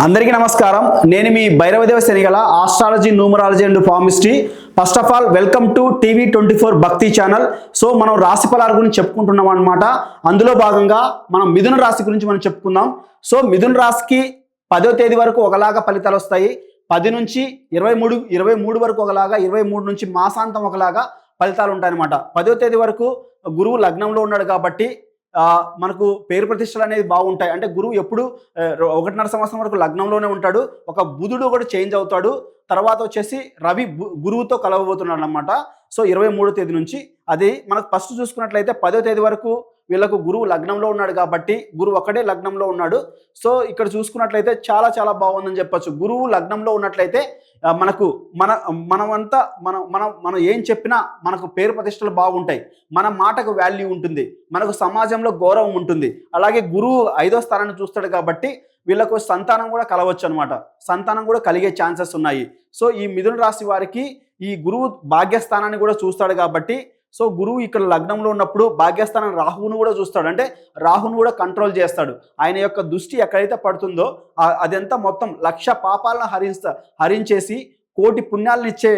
అందరికీ నమస్కారం. నేను మీ Bhairavadeva Shanigala astrology, numerology and palmistry. First of all welcome to TV 24 Bhakti channel. So మనం రాశి ఫలాల గురించి చెప్పుకుంటున్నాం అనమాట. అందులో భాగంగా మనం మిథున రాశి గురించి మనం చెప్పుకుందాం. సో మిథున రాశికి 10వ తేదీ వరకు ఒకలాగా ఫలితాలు వస్తాయి. 10 నుంచి 23 వరకు ఒకలాగా, 23 నుంచి మాసాంతం ఒకలాగా ఫలితాలు ఉంటాయన్నమాట. 10వ తేదీ వరకు గురువు లగ్నంలో ఉన్నాడు కాబట్టి మనకు పేరు ప్రతిష్టలు అనేది బాగుంటాయి. అంటే గురువు ఎప్పుడు 1.5 సంవత్సరం వరకు లగ్నంలోనే ఉంటాడు. ఒక బుధుడు కూడా చేంజ్ అవుతాడు. తర్వాత వచ్చేసి రవి గురువుతో కలవబోతున్నాడు అనమాట. సో 23వ తేదీ నుంచి అది మనకు ఫస్ట్ చూసుకున్నట్లయితే 10వ తేదీ వరకు వీళ్ళకు గురువు లగ్నంలో ఉన్నాడు కాబట్టి గురువు ఒక్కడే లగ్నంలో ఉన్నాడు. సో ఇక్కడ చూసుకున్నట్లయితే చాలా చాలా బాగుందని చెప్పొచ్చు. గురువు లగ్నంలో ఉన్నట్లయితే మనకు మనమంతా మనం ఏం చెప్పినా మనకు పేరు ప్రతిష్టలు బాగుంటాయి. మన మాటకు వాల్యూ ఉంటుంది, మనకు సమాజంలో గౌరవం ఉంటుంది. అలాగే గురువు 5వ స్థానాన్ని చూస్తాడు కాబట్టి వీళ్ళకు సంతానం కూడా కలవచ్చు అనమాట. సంతానం కూడా కలిగే ఛాన్సెస్ ఉన్నాయి. సో ఈ మిథున రాశి వారికి ఈ గురువు భాగ్యస్థానాన్ని కూడా చూస్తాడు కాబట్టి, సో గురువు ఇక్కడ లగ్నంలో ఉన్నప్పుడు భాగ్యస్థానం రాహువును కూడా చూస్తాడు. అంటే రాహును కూడా కంట్రోల్ చేస్తాడు. ఆయన యొక్క దృష్టి ఎక్కడైతే పడుతుందో అదంతా మొత్తం 1,00,000 పాపాలను హరించేసి కోటి పుణ్యాలను ఇచ్చే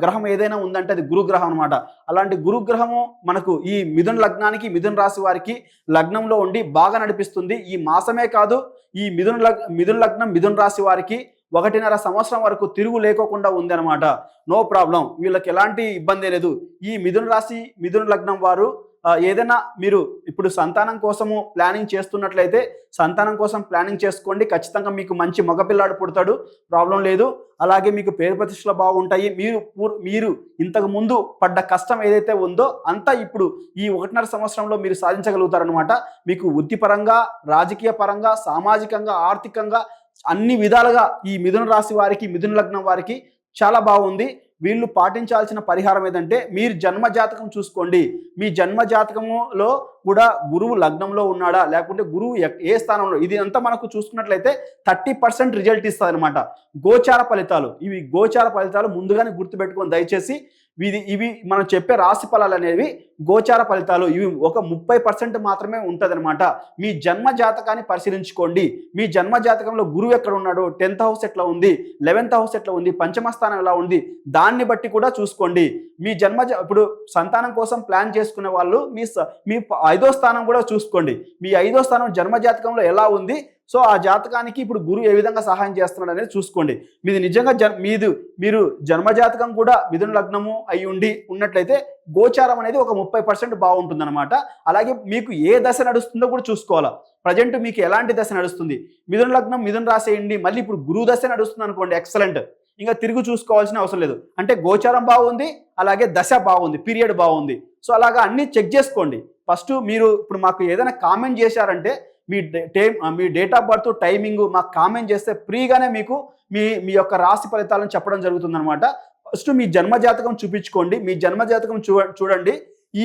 గ్రహం ఏదైనా ఉందంటే అది గురుగ్రహం అనమాట. అలాంటి గురుగ్రహము మనకు ఈ మిథున లగ్నానికి, మిథున రాశి వారికి లగ్నంలో ఉండి బాగా నడిపిస్తుంది. ఈ మాసమే కాదు, ఈ మిథున లగ్నం మిథున రాశి వారికి 1.5 సంవత్సరం వరకు తిరుగు లేకోకుండా ఉంది అనమాట. నో ప్రాబ్లం, వీళ్ళకి ఎలాంటి ఇబ్బంది లేదు. ఈ మిథున రాశి మిథున లగ్నం వారు ఏదైనా మీరు ఇప్పుడు సంతానం కోసము ప్లానింగ్ చేస్తున్నట్లయితే సంతానం కోసం ప్లానింగ్ చేసుకోండి. ఖచ్చితంగా మీకు మంచి మగపిల్లాడు పుడతాడు, ప్రాబ్లం లేదు. అలాగే మీకు పేరు ప్రతిష్టలు బాగుంటాయి. మీరు ఇంతకు ముందు పడ్డ కష్టం ఏదైతే ఉందో అంతా ఇప్పుడు ఈ 1.5 సంవత్సరంలో మీరు సాధించగలుగుతారనమాట. మీకు వృత్తిపరంగా, రాజకీయ పరంగా, సామాజికంగా, ఆర్థికంగా అన్ని విధాలుగా ఈ మిథున రాశి వారికి, మిథున లగ్నం వారికి చాలా బాగుంది. వీళ్ళు పాటించాల్సిన పరిహారం ఏదంటే మీరు జన్మ జాతకం చూసుకోండి. మీ జన్మ జాతకములో కూడా గురువు లగ్నంలో ఉన్నాడా, లేకుంటే గురువు ఏ స్థానంలో, ఇది అంతా మనకు చూసుకున్నట్లయితే 30% రిజల్ట్ ఇస్తుంది అనమాట. గోచార ఫలితాలు, ఇవి గోచార ఫలితాలు ముందుగానే గుర్తుపెట్టుకొని దయచేసి. ఇవి మనం చెప్పే రాశి ఫలాలు అనేవి గోచార ఫలితాలు. ఇవి ఒక 30% మాత్రమే ఉంటుంది అనమాట. మీ జన్మ జాతకాన్ని పరిశీలించుకోండి. మీ జన్మ జాతకంలో గురువు ఎక్కడ ఉన్నాడు, 10th హౌస్ ఎట్లా ఉంది, 11th హౌస్ ఎట్లా ఉంది, పంచమ స్థానం ఎలా ఉంది, దాన్ని బట్టి కూడా చూసుకోండి. మీ ఇప్పుడు సంతానం కోసం ప్లాన్ చేసుకునే వాళ్ళు మీ 5వ స్థానం కూడా చూసుకోండి. మీ 5వ స్థానం జన్మ జాతకంలో ఎలా ఉంది, సో ఆ జాతకానికి ఇప్పుడు గురువు ఏ విధంగా సహాయం చేస్తున్నాడు అనేది చూసుకోండి. మీది నిజంగా మీరు జన్మజాతకం కూడా మిథున లగ్నము అయి ఉన్నట్లయితే గోచారం అనేది ఒక 30% బాగుంటుంది అనమాట. అలాగే మీకు ఏ దశ నడుస్తుందో కూడా చూసుకోవాలా. ప్రజెంట్ మీకు ఎలాంటి దశ నడుస్తుంది, మిథున లగ్నం మిథున రాశి అయ్యండి, మళ్ళీ ఇప్పుడు గురువు దశ నడుస్తుంది అనుకోండి, ఎక్సలెంట్. ఇంకా తిరిగి చూసుకోవాల్సిన అవసరం లేదు. అంటే గోచారం బాగుంది, అలాగే దశ బాగుంది, పీరియడ్ బాగుంది. సో అలాగా అన్నీ చెక్ చేసుకోండి. ఫస్ట్ మీరు ఇప్పుడు మాకు ఏదైనా కామెంట్ చేశారంటే మీ డేట్ ఆఫ్ బర్త్, టైమింగ్ మాకు కామెంట్ చేస్తే ఫ్రీగానే మీకు మీ యొక్క రాశి ఫలితాలను చెప్పడం జరుగుతుంది అనమాట. ఫస్ట్ మీ జన్మ జాతకం చూపించుకోండి. మీ జన్మ జాతకం చూడండి. ఈ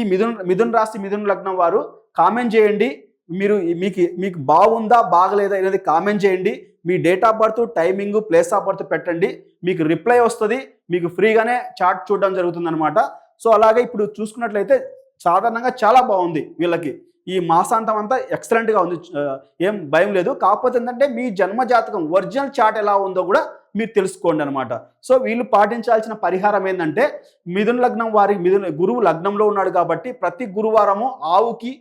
మిథున రాశి మిథున లగ్నం వారు కామెంట్ చేయండి. మీకు బాగుందా బాగలేదా అనేది కామెంట్ చేయండి. మీ date of birth, timing, place of birth పెట్టండి. మీకు రిప్లై వస్తుంది. మీకు ఫ్రీగానే చార్ట్ చూడడం జరుగుతుంది అనమాట. సో అలాగే ఇప్పుడు చూసుకున్నట్లయితే సాధారణంగా చాలా బాగుంది వీళ్ళకి. ఈ మాసాంతం అంతా ఎక్సలెంట్గా ఉంది, ఏం భయం లేదు. కాకపోతే ఏంటంటే మీ జన్మ జాతకం ఒరిజినల్ చార్ట్ ఎలా ఉందో కూడా మీరు తెలుసుకోండి అనమాట. సో వీళ్ళు పాటించాల్సిన పరిహారం ఏంటంటే మిథున లగ్నం వారి గురువు లగ్నంలో ఉన్నాడు కాబట్టి ప్రతి గురువారము ఆవుకి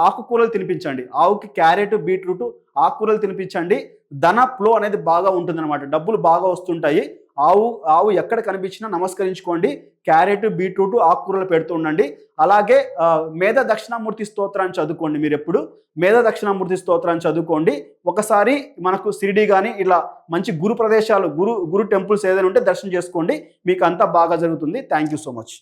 ఆకుకూరలు తినిపించండి. ఆవుకి క్యారెట్, బీట్రూట్ ఆకుకూరలు తినిపించండి. ధన ఫ్లో అనేది బాగా ఉంటుంది అనమాట. డబ్బులు బాగా వస్తుంటాయి. ఆవు ఎక్కడ కనిపించినా నమస్కరించుకోండి. క్యారెట్, బీట్రూట్ ఆకుకూరలు పెడుతూ ఉండండి. అలాగే మేధ దక్షిణామూర్తి స్తోత్రాన్ని చదువుకోండి. మీరు ఎప్పుడు మేధ దక్షిణామూర్తి స్తోత్రాన్ని చదువుకోండి. ఒకసారి మనకు షిరిడి కానీ ఇలా మంచి గురు ప్రదేశాలు, గురు టెంపుల్స్ ఏదైనా ఉంటే దర్శనం చేసుకోండి. మీకు అంతా బాగా జరుగుతుంది. Thank you so much.